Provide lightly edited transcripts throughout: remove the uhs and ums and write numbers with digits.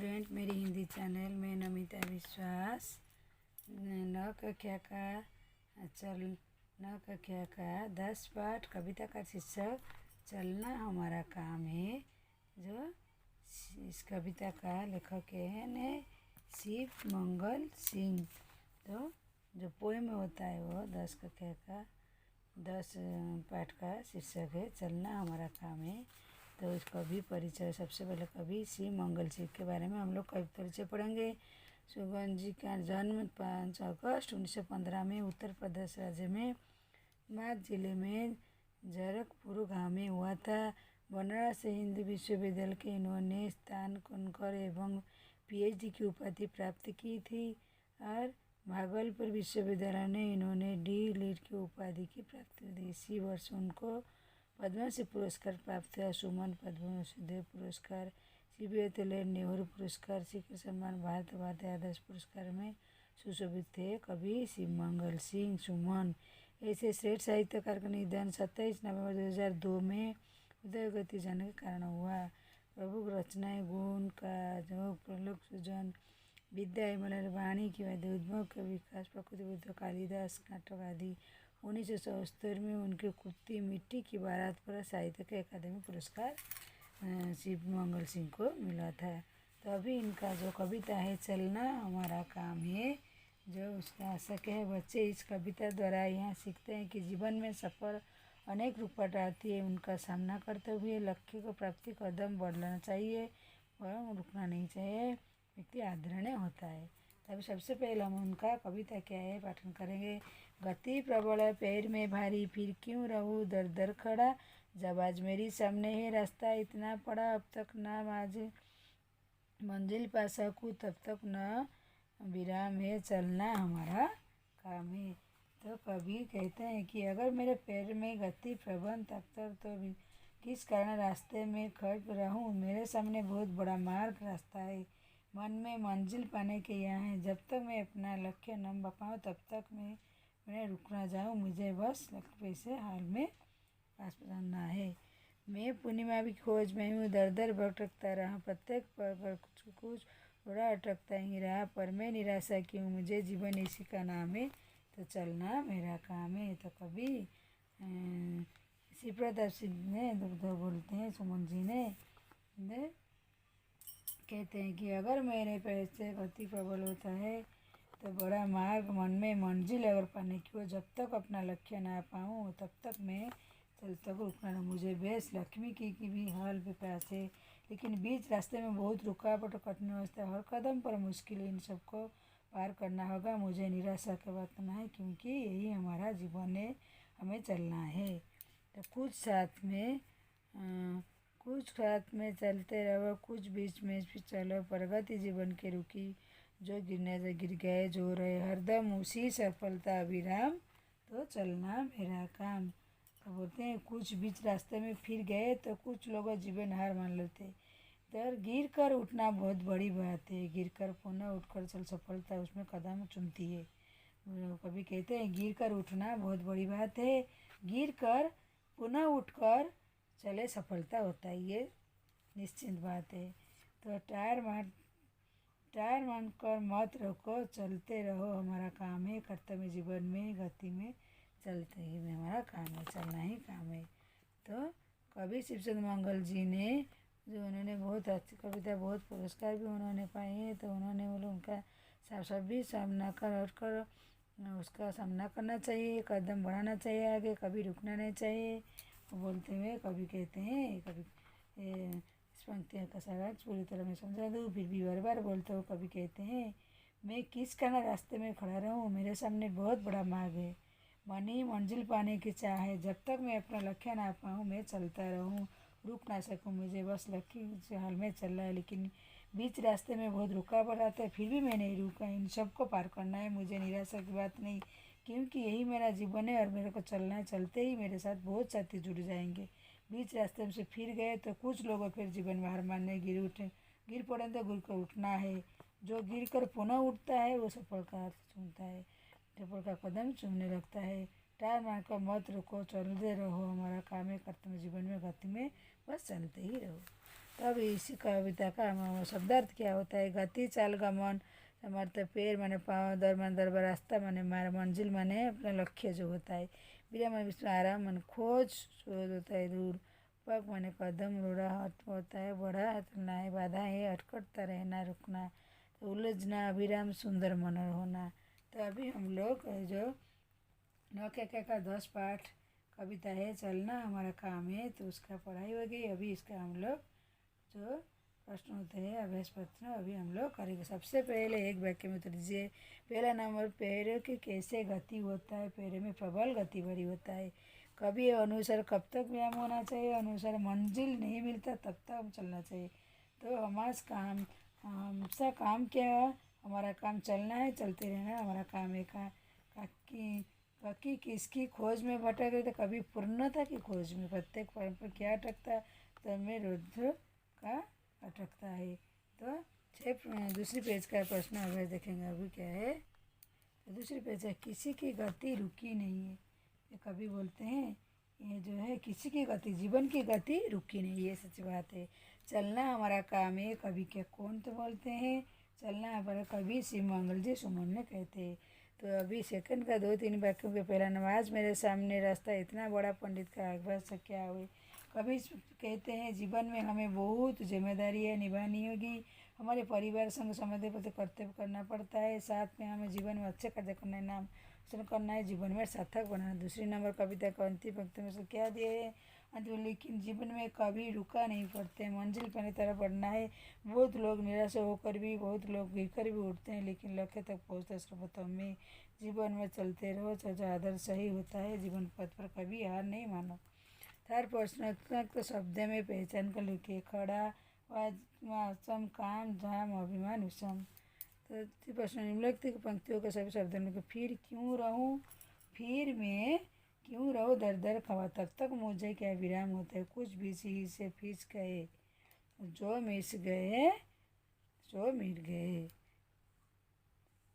Student, मेरी Hindi channel में नमिता विश्वास। नौ कक्षा का नौ कक्षा का 10 पाठ कविता का शीर्षक चलना हमारा काम है। जो इस कविता का लेखक है शिव मंगल सिंह। तो जो पोएम होता है वो 10 कक्षा का 10 पाठ का शीर्षक है चलना हमारा काम है। तो इस कवि परिचय, सबसे पहले कवि शिव मंगल सिंह के बारे में हम लोग कवि परिचय पढ़ेंगे। सुगन जी का जन्म 5 अगस्त 1915 में उत्तर प्रदेश राज्य में बाग जिले में जरकपुर गांव में हुआ था। बनारस हिंदू विश्वविद्यालय के इन्होंने स्नातकोत्तर एवं पीएचडी की उपाधि प्राप्त की थी और भागलपुर विश्वविद्यालय ने इन्होंने डी.लिट की उपाधि की प्राप्ति दी। इसी वर्ष उनको पद्मश्री पुरस्कार प्राप्त हुआ। सुमन पद्मभूषण पुरस्कार, सीबीआई नेहरू पुरस्कार, शिखर सम्मान, भारत भारतीय आदर्श पुरस्कार में सुशोभित थे। कवि शिव मंगल सिंह सुमन ऐसे श्रेष्ठ साहित्यकार का निधन 27 नवंबर 2002 में उदयगति जाने के कारण हुआ। प्रभु रचनाएं गुण का जो प्रलोक सृजन, विद्या हिमालय वाणी की वाद्य उद्भव का विकास, प्रकृति बुद्ध, कालिदास नाटक आदि। 1974 में उनके कुत्ती मिट्टी की बारात पर साहित्य के अकादमी पुरस्कार शिव मंगल सिंह को मिला था। तो अभी इनका जो कविता है चलना हमारा काम है, जो उसका आशक है बच्चे इस कविता द्वारा यहाँ सीखते हैं कि जीवन में सफर अनेक रूप आती है। उनका सामना करते हुए लक्ष्य को प्राप्ति कदम बढ़ाना चाहिए और रुकना नहीं चाहिए। व्यक्ति आदरणीय होता है। तभी सबसे पहले हम उनका कविता क्या है पाठन करेंगे। गति प्रबल है पैर में भारी, फिर क्यों रहूँ दर दर खड़ा, जब आज मेरी सामने है रास्ता इतना पड़ा, अब तक ना आज मंजिल पा सकूँ तब तक न विराम है, चलना हमारा काम है। तो कवि कहते हैं कि अगर मेरे पैर में गति प्रबल तब तक तो किस कारण रास्ते में खड़ रहूँ, मेरे सामने बहुत बड़ा मार्ग रास्ता है, मन में मंजिल पाने के यहाँ है, जब तक मैं अपना लक्ष्य न पाऊँ तब तक मैं रुक ना जाऊँ, मुझे बस लक्ष्य से हाल में पास करना है। मैं पूर्णिमा की खोज में हूँ, दर दर भटकता रहा, प्रत्येक पर कुछ थोड़ा अटकता ही रहा, पर मैं निराशा क्यों, मुझे जीवन इसी का नाम है, तो चलना मेरा काम है। तो कभी शिव प्रताप सिंह ने बोलते हैं सुमन जी ने कहते हैं कि अगर मेरे पैर से गति प्रबल होता है तो बड़ा मार्ग मन में मंजिल अगर पाने की हो, जब तक अपना लक्ष्य ना पाऊँ तब तक मैं चलता को रुकना ना। मुझे बेस लक्ष्मी की भी हाल पे प्यास है, लेकिन बीच रास्ते में बहुत रुकावट और कठिन अवस्था, हर कदम पर मुश्किल, इन सबको पार करना होगा। मुझे निराशा का बात ना है, क्योंकि यही हमारा जीवन है, हमें चलना है। तो कुछ साथ में चलते रहो, कुछ बीच में भी चलो, प्रगति जीवन के रुकी, जो गिरने से गिर गए, जो रहे हरदम उसी सफलता अविराम, तो चलना मेरा काम। तो बोलते हैं कुछ बीच रास्ते में फिर गए तो कुछ लोग जीवन हार मान लेते। तो गिर कर उठना बहुत बड़ी बात है, गिर कर पुनः उठकर चल सफलता उसमें कदम चुनती है। कभी कहते हैं गिर कर उठना बहुत बड़ी बात है, गिर कर पुनः उठकर चले सफलता होता है, ये निश्चित बात है। तो टायर मान कर मत रोको, चलते रहो हमारा काम है, कर्तव्य जीवन में गति में चलते ही में हमारा काम है, चलना ही काम है। तो कवि शिवचंद्र मंगल जी ने जो उन्होंने बहुत अच्छी कविता, बहुत पुरस्कार भी उन्होंने पाए हैं, तो उन्होंने बोले उनका सभी सामना कर उसका सामना करना चाहिए, कदम बढ़ाना चाहिए आगे, कभी रुकना नहीं चाहिए। बोलते हुए कभी कहते हैं, कभी इस पंक्तियों का सारांश पूरी तरह मैं समझा दूँ, फिर भी बार बार बोलते हो। कभी कहते हैं मैं किस कारण रास्ते में खड़ा रहूँ, मेरे सामने बहुत बड़ा मार्ग है, मन ही मंजिल पाने की चाह है, जब तक मैं अपना लक्ष्य ना पाऊँ मैं चलता रहूँ, रुक ना सकूँ, मुझे बस लक्ष्य से हाल में चल रहा है, लेकिन बीच रास्ते में बहुत रुकावट आता है, फिर भी मैं नहीं रुका, इन सबको पार करना है, मुझे निराशा की बात नहीं, क्योंकि यही मेरा जीवन है और मेरे को चलना है। चलते ही मेरे साथ बहुत साथी जुड़ जाएंगे। बीच रास्ते में से फिर गए तो कुछ लोग फिर जीवन में हार मानने गिर पड़े तो गिर कर उठना है, जो गिर कर पुनः उठता है वो सफल का चुनता है, सफल का कदम चुनने लगता है। टायर मारकर मत रुको, चलते रहो हमारा काम है, कर्तव्य जीवन में गति में बस चलते ही रहो। तब इस कविता का शब्दार्थ क्या होता है? गति चाल गमन, समर्थ पैर माने पाँव, दर माने दरबा रास्ता माने मार्ग, मंजिल माने अपना लक्ष्य जो होता है, विराम माने विश्व, आराम माने खोज शोध होता है, दूर, पग माने कदम, रोड़ा हट होता है, बढ़ा चलना है, बाधा है अटकटता रहना रुकना, तो उलझना, विराम सुंदर मनोहर होना। तो अभी हम लोग जो न क्या का 10 पाठ कविता है, चलना हमारा काम है, तो उसका पढ़ाई हो गई। अभी इसका हम लोग जो प्रश्न होते हैं अभ्यास प्रश्न अभी हम लोग करेंगे। सबसे पहले एक वाक्य में उत्तर दीजिए। पहला नंबर, पैरों की कैसे गति होता है? पैरों में प्रबल गति भरी होता है। कभी अनुसार कब तक व्यायाम होना चाहिए? अनुसार मंजिल नहीं मिलता तब तक हम चलना चाहिए। तो हमसा काम क्या है? हमारा काम चलना है, चलते रहना हमारा काम है। कभी किसकी खोज में भटक रहे? तो कभी पूर्णता की खोज में। प्रत्येक पर क्या अटकता? तो में रुद्र का अटकता है। तो दूसरी पेज का प्रश्न अगर देखेंगे अभी क्या है, तो दूसरी पेज है, किसी की गति रुकी नहीं है। ये कभी बोलते हैं ये जो है किसी की गति, जीवन की गति रुकी नहीं, ये सच बात है। चलना हमारा काम है, कभी क्या कौन तो बोलते हैं चलना हमारा, कभी शिव मंगल जी सुमन ने कहते हैं। तो अभी सेकंड का 2-3 वाक्यों के पहला, नमाज मेरे सामने रास्ता इतना बड़ा पंडित का अकबर से क्या हुए। कभी कहते हैं जीवन में हमें बहुत जिम्मेदारियाँ निभानी होगी, हमारे परिवार संग समाज प्रति कर्तव्य करना पड़ता है, साथ में हमें जीवन में अच्छे कार्य करना है, नाम रोशन करना है, जीवन में सार्थक बनाना। दूसरी नंबर कविता का अंतिम पंक्ति में से क्या दिए है? अंतिम, लेकिन जीवन में कभी रुका नहीं पड़ते, मंजिल पर तरफ बढ़ना है। बहुत लोग निराश होकर भी, बहुत लोग गिरकर भी उठते हैं, लेकिन लक्ष्य तक पहुँचते सर्वोत्तम में। जीवन में चलते रहो, जो आदर्श सही होता है, जीवन पथ पर कभी हार नहीं मानो। थर्ड प्रश्नात्मक शब्द में पहचान कर लिखिए। खड़ा, वाचम, काम, धाम, अभिमान, विषम। तो प्रश्न, निम्नलिखित पंक्तियों के सभी शब्दों में फिर क्यों रहूं? फिर में क्यों रहो, दर दर खवा, तब तक मुझे क्या विराम होता है, कुछ भी ही से फीस गए, जो मिस गए सो मिट गए।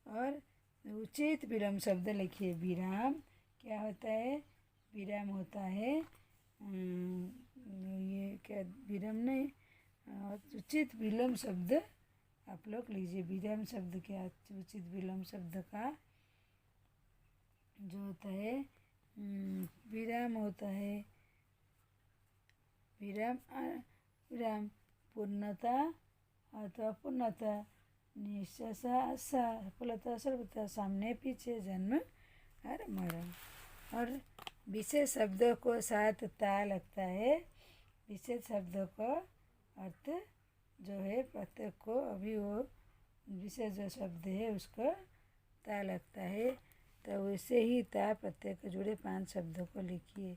और उचित विराम शब्द लिखिए। विराम क्या होता है? विराम होता है ये क्या, विराम नहीं, उचित विलोम शब्द आप लोग लीजिए। विराम शब्द क्या, उचित विलोम शब्द का जो होता है विराम होता है, विराम पूर्णता अथवा पूर्णता, निश्चय आशा, सफलता सर्वथा, सामने पीछे, जन्म और मरण। और विशेष शब्दों को साथ ता लगता है। विशेष शब्दों का अर्थ जो है प्रत्येक को, अभी वो विशेष जो शब्द है उसको ता लगता है, तो वैसे ही ता प्रत्येक को जुड़े 5 शब्दों को लिखिए।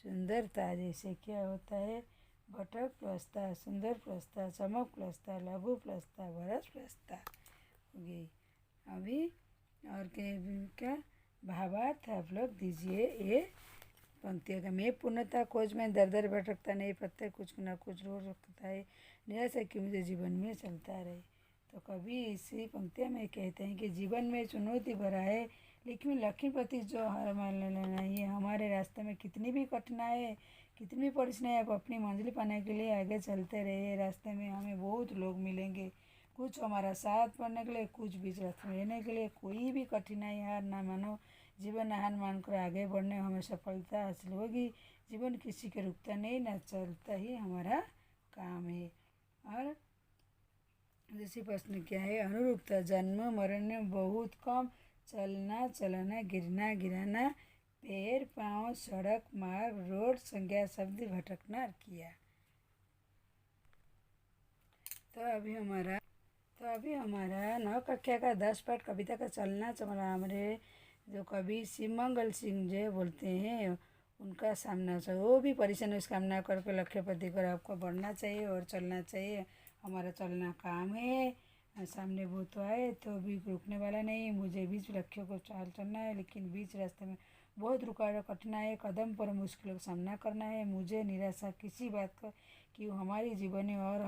सुंदरता जैसे क्या होता है? भटक प्लसता, सुंदर प्लसता, चमक प्लसता, लघु प्लसता, भरस प्लसता हो गई। अभी और क्या भावार्थ आप लोग दीजिए। ये पंक्तियों का, मैं पूर्णता खोज में दर दर भटकता नहीं, प्रत्येक कुछ न कुछ रोज रखता है, निराशा कि मुझे जीवन में चलता रहे। तो कभी इसी पंक्तियों में कहते हैं कि जीवन में चुनौती भरा है, लेकिन लक्ष्मी प्रति जो हार मान लेना है। हमारे रास्ते में कितनी भी कठिनाई, कितनी भी परेशानी, आप अपनी मंजिल पाने के लिए आगे चलते रहिए। रास्ते में हमें बहुत लोग मिलेंगे, कुछ हमारा साथ पढ़ने के लिए, कुछ बीच रास्ते में रहने के लिए। कोई भी कठिनाई हार ना मानो, जीवन हार मानकर आगे बढ़ने हमें सफलता हासिल होगी। जीवन किसी के रुकता नहीं, ना चलता ही हमारा काम है। और दूसरी प्रश्न क्या है? अनुरूपता, जन्म मरण में बहुत कम, चलना चलाना, गिरना गिराना, पैर पाँव, सड़क मार्ग रोड, संज्ञा शब्द, भटकना किया। तो अभी हमारा 9 कक्षा का 10 पाठ कविता का चलना चलना, हमारे जो कवि शिवमंगल सिंह जो बोलते हैं उनका सामना चाहिए। वो भी परेशान उस कामना करके लक्ष्य पर देकर आपको बढ़ना चाहिए और चलना चाहिए। हमारा चलना काम है, सामने वो तो आए तो भी रुकने वाला नहीं। मुझे बीच लक्ष्य को चलना है, लेकिन बीच रास्ते में बहुत रुकावट कठिनाई, कदम पर मुश्किलों का सामना करना है। मुझे निराशा किसी बात का कि हमारी जीवन में और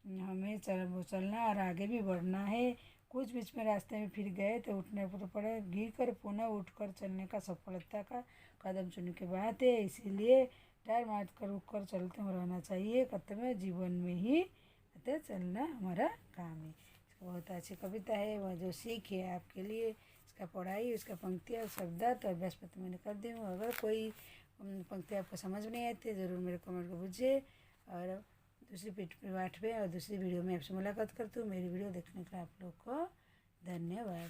हमें चलना और आगे भी बढ़ना है। कुछ बीच में रास्ते में फिर गए तो उठने पर पड़े, गिर कर पुनः उठकर चलने का सफलता का कदम चुनने की बात है। इसीलिए टार मार कर रुक कर चलते हुए रहना चाहिए, कर्तव्य जीवन में ही अतः चलना हमारा काम है। बहुत अच्छी कविता है, वह जो सीख है आपके लिए। इसका पढ़ाई, इसका पंक्तियाँ, शब्दार्थ और अभ्यास पत्र मैंने कर दी हूँ। अगर कोई पंक्ति आपको समझ में नहीं आती ज़रूर मेरे कमेंट को पूछिए। और दूसरी पाठ में और दूसरी वीडियो में आपसे मुलाकात करती हूँ। मेरी वीडियो देखने के लिए आप लोग को धन्यवाद।